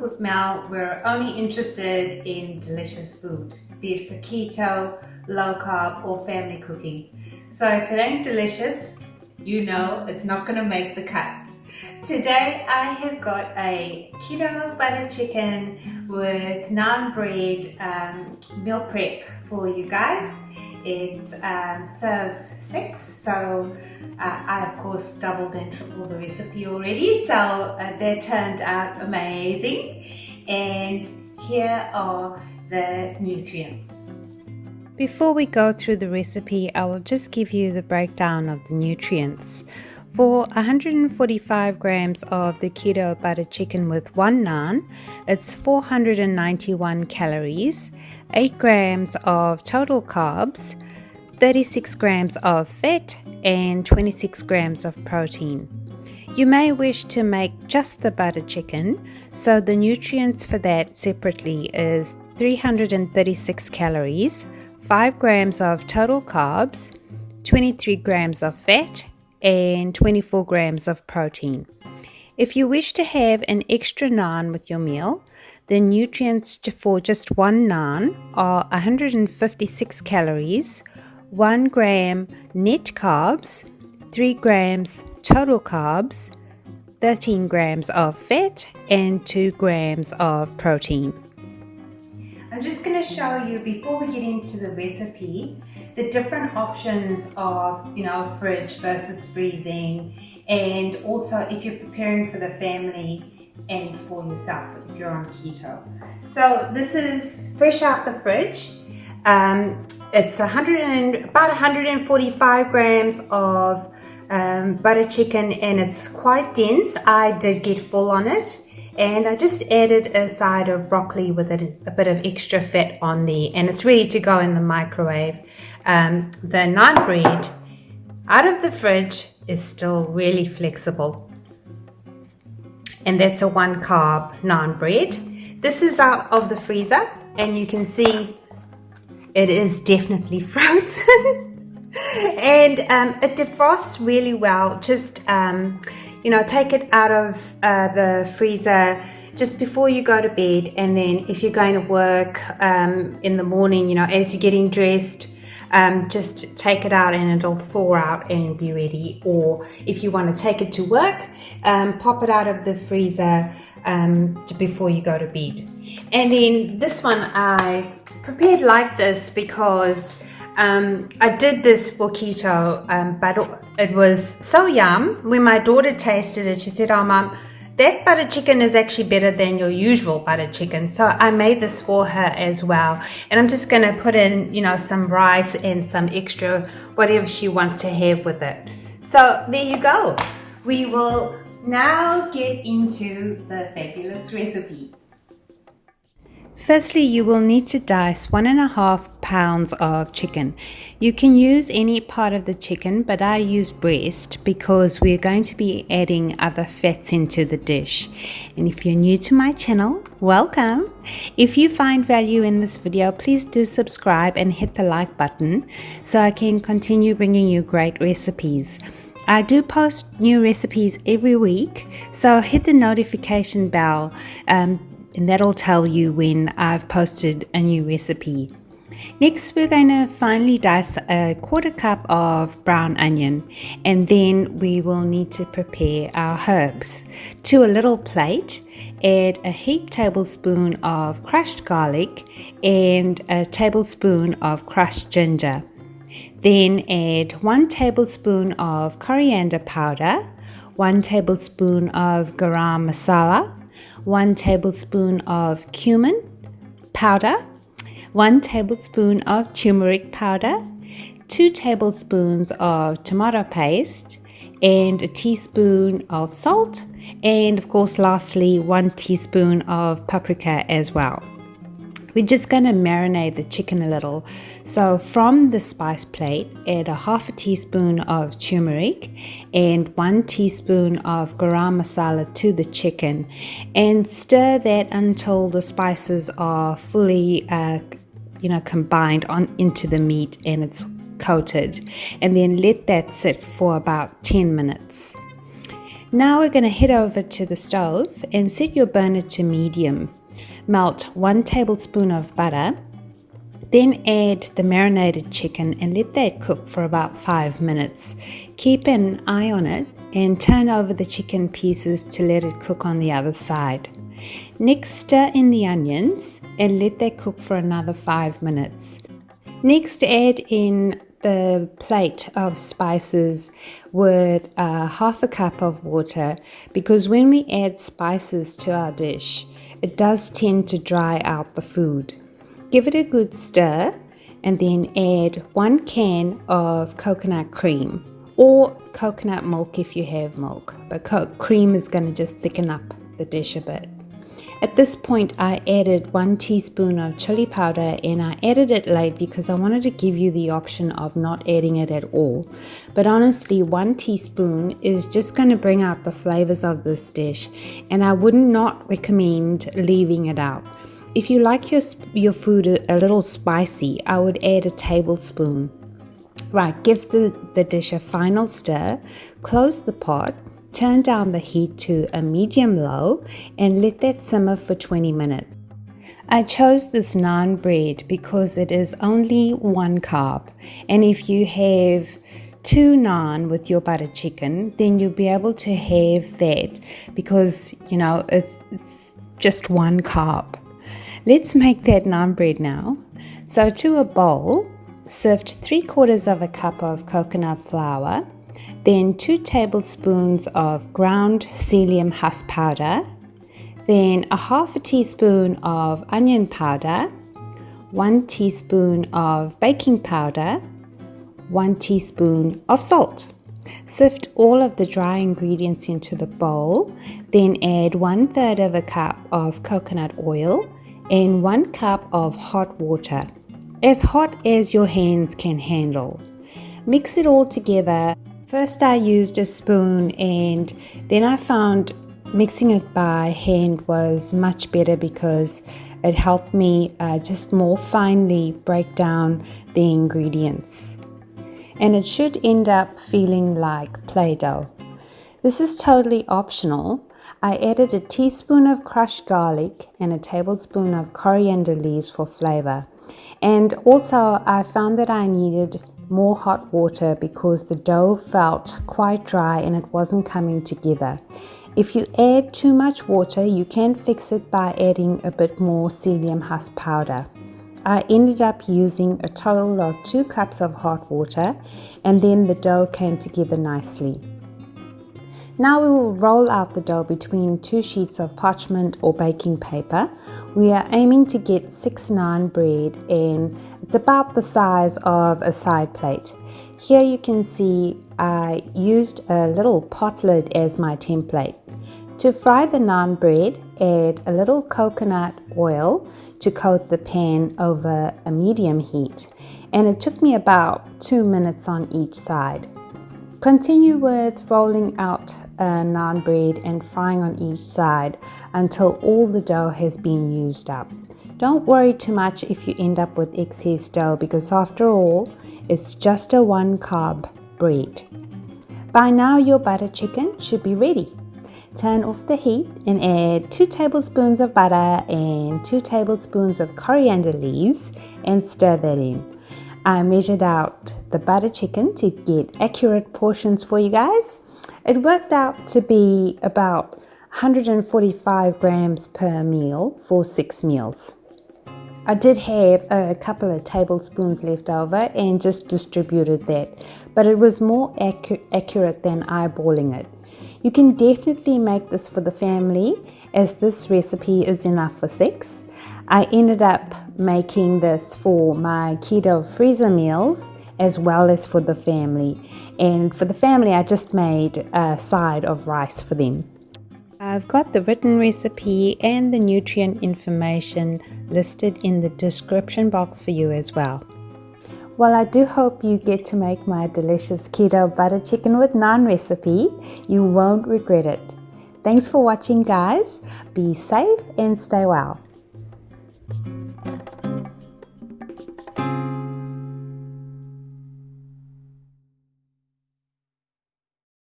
with Mel, we're only interested in delicious food, be it for keto, low carb, or family cooking. So if it ain't delicious, you know it's not going to make the cut. Today I have got a keto butter chicken with naan bread meal prep for you guys. It serves 6, so I of course doubled and tripled the recipe already, so that turned out amazing. And here are the nutrients. Before we go through the recipe, I will just give you the breakdown of the nutrients. For 145 grams of the keto butter chicken with 1 naan, it's 491 calories, 8 grams of total carbs, 36 grams of fat, and 26 grams of protein. You may wish to make just the butter chicken, so the nutrients for that separately is 336 calories, 5 grams of total carbs, 23 grams of fat, and 24 grams of protein. If you wish to have an extra naan with your meal, the nutrients for just 1 naan are 156 calories, 1 gram net carbs, 3 grams total carbs, 13 grams of fat, and 2 grams of protein. I'm just going to show you, before we get into the recipe, the different options of, fridge versus freezing, and also if you're preparing for the family and for yourself if you're on keto. So this is fresh out the fridge. It's about 145 grams of butter chicken, and it's quite dense. I did get full on it. And I just added a side of broccoli with a bit of extra fat on there, and it's ready to go in the microwave. The naan bread out of the fridge is still really flexible, and that's a 1 carb naan bread. This is out of the freezer, and you can see it is definitely frozen. And it defrosts really well. Just take it out of the freezer just before you go to bed, and then if you're going to work in the morning, as you're getting dressed, just take it out and it'll thaw out and be ready. Or if you want to take it to work, pop it out of the freezer before you go to bed. And then this one I prepared like this because I did this for keto, but it was so yum. When my daughter tasted it, she said, "Oh, Mom, that butter chicken is actually better than your usual butter chicken." So I made this for her as well. And I'm just going to put in, some rice and some extra, whatever she wants to have with it. So there you go. We will now get into the fabulous recipe. Firstly, you will need to dice 1.5 pounds of chicken. You can use any part of the chicken, but I use breast because we're going to be adding other fats into the dish. And if you're new to my channel, welcome. If you find value in this video, please do subscribe and hit the like button so I can continue bringing you great recipes. I do post new recipes every week, so hit the notification bell and that'll tell you when I've posted a new recipe. Next, we're going to finely dice a 1/4 cup of brown onion, and then we will need to prepare our herbs. To a little plate, add a heaped tablespoon of crushed garlic and a tablespoon of crushed ginger. Then add 1 tablespoon of coriander powder, 1 tablespoon of garam masala, 1 tablespoon of cumin powder, 1 tablespoon of turmeric powder, 2 tablespoons of tomato paste, and a teaspoon of salt, and of course lastly 1 teaspoon of paprika as well. We're just going to marinate the chicken a little. So from the spice plate, add a 1/2 teaspoon of turmeric and 1 teaspoon of garam masala to the chicken, and stir that until the spices are fully combined into the meat and it's coated, and then let that sit for about 10 minutes. Now we're going to head over to the stove and set your burner to medium. Melt 1 tablespoon of butter, then add the marinated chicken and let that cook for about 5 minutes. Keep an eye on it and turn over the chicken pieces to let it cook on the other side. Next, stir in the onions and let that cook for another 5 minutes. Next, add in the plate of spices with half a cup of water, because when we add spices to our dish, it does tend to dry out the food. Give it a good stir and then add 1 can of coconut cream or coconut milk if you have milk, but cream is going to just thicken up the dish a bit. At this point, I added 1 teaspoon of chili powder, and I added it late because I wanted to give you the option of not adding it at all. But honestly, 1 teaspoon is just going to bring out the flavors of this dish, and I would not recommend leaving it out. If you like your food a little spicy, I would add a tablespoon. Right, give the dish a final stir, close the pot, turn down the heat to a medium-low and let that simmer for 20 minutes. I chose this naan bread because it is only 1 carb, and if you have 2 naan with your butter chicken, then you'll be able to have that because, it's just 1 carb. Let's make that naan bread now. So to a bowl, sift 3/4 of a cup of coconut flour, then 2 tablespoons of ground psyllium husk powder, then a half a teaspoon of onion powder, 1 teaspoon of baking powder, 1 teaspoon of salt. Sift all of the dry ingredients into the bowl, then add 1/3 of a cup of coconut oil and 1 cup of hot water, as hot as your hands can handle. Mix it all together. First I used a spoon, and then I found mixing it by hand was much better because it helped me just more finely break down the ingredients. And it should end up feeling like Play-Doh. This is totally optional. I added a teaspoon of crushed garlic and a tablespoon of coriander leaves for flavor. And also I found that I needed more hot water because the dough felt quite dry and it wasn't coming together. If you add too much water, you can fix it by adding a bit more psyllium husk powder. I ended up using a total of 2 cups of hot water, and then the dough came together nicely. Now we will roll out the dough between 2 sheets of parchment or baking paper. We are aiming to get 6 naan bread, and it's about the size of a side plate. Here you can see I used a little pot lid as my template. To fry the naan bread, add a little coconut oil to coat the pan over a medium heat, and it took me about 2 minutes on each side. Continue with rolling out naan bread and frying on each side until all the dough has been used up. Don't worry too much if you end up with excess dough, because after all, it's just a 1 carb bread. By now your butter chicken should be ready. Turn off the heat and add 2 tablespoons of butter and 2 tablespoons of coriander leaves and stir that in. I measured out the butter chicken to get accurate portions for you guys. It worked out to be about 145 grams per meal for 6 meals. I did have a couple of tablespoons left over and just distributed that, but it was more accurate than eyeballing it. You can definitely make this for the family, as this recipe is enough for 6. I ended up making this for my keto freezer meals as well as for the family. And for the family, I just made a side of rice for them. I've got the written recipe and the nutrient information listed in the description box for you as well. Well, I do hope you get to make my delicious keto butter chicken with naan recipe. You won't regret it. Thanks for watching, guys. Be safe and stay well.